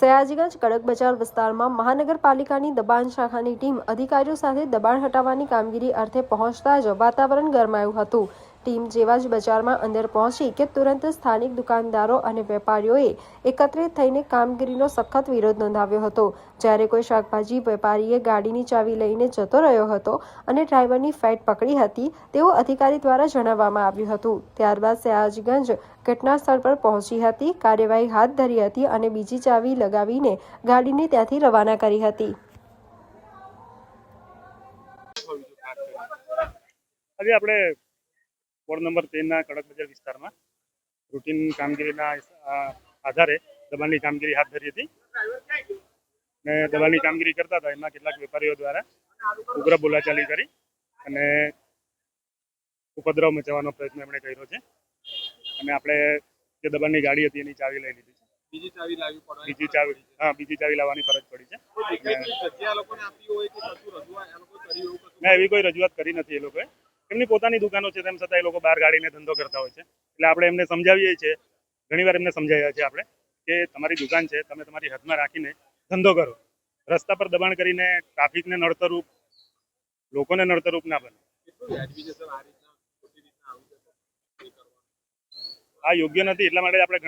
સયાજીગંજ કડક બજાર વિસ્તારમાં મહાનગરપાલિકાની દબાણ શાખાની ટીમ અધિકારીઓ સાથે દબાણ હટાવવાની કામગીરી અર્થે પહોંચતા જ વાતાવરણ ગરમાયું હતું। ટીમ જેવા જ બજારમાં અંદર પહોંચી કે તુરંત સ્થાનિક દુકાનદારો અને વેપારીઓએ એકત્રિત થઈને કામગીરીનો સખત વિરોધ નોંધાવ્યો હતો। જ્યારે કોઈ શાકભાજી વેપારીએ ગાડીની ચાવી લઈને જતો રહ્યો હતો અને ડ્રાઈવરની ફેટ પકડી હતી તેવું અધિકારી દ્વારા જણાવવામાં આવ્યું હતું। ત્યારબાદ સયાજીગંજ ઘટના સ્થળ પર પહોંચી હતી, કાર્યવાહી હાથ ધરી હતી અને બીજી ચાવી લગાવીને ગાડીને ત્યાંથી રવાના કરી હતી। આજે આપણે વોર્ડ નંબર 13 કડક બજાર વિસ્તારમાં રૂટીન કામગીરીના આધારે દબાણની કામગીરી હાથ ધરી હતી ને દબાણની કામગીરી કરતા હતા એમાં કેટલાક વેપારીઓ દ્વારા ઉગ્ર બોલાચાલી કરી અને ઉપદ્રવ મચાવવાનો પ્રયત્ન એમણે કર્યો છે અને આપણે જે દબાણની ગાડી હતી એની ચાવી લઈ લીધી છે। બીજી ચાવી લાવવાની ફરજ પડી છે। ના, એવી કોઈ રજૂઆત કરી નથી એ લોકોએ। એમની પોતાની દુકાનો છે તેમ છતાં એ લોકો બહાર ગાડીને ધંધો કરતા હોય છે, એટલે આપણે એમને સમજાવીએ છીએ, ઘણીવાર એમને સમજાવ્યા છે આપણે કે તમારી દુકાન છે, તમે તમારી હદમાં રાખીને ધંધો કરો, રસ્તા પર દબાણ કરીને ટ્રાફિકને નડતરરૂપ, લોકોને નડતરરૂપ ના બને। આ યોગ્ય નથી, એટલા માટે આપણે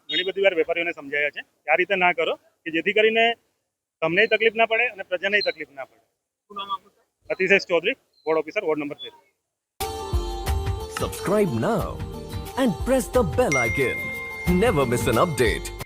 ઘણી બધી વાર વેપારીઓને સમજાવ્યા છે કે આ રીતે ના કરો કે જેથી કરીને તમને તકલીફ ના પડે અને પ્રજાને તકલીફ ના પડે। અતિશય Chaudhary, ward officer, ward number 13। Subscribe now and press the bell icon. Never miss an update.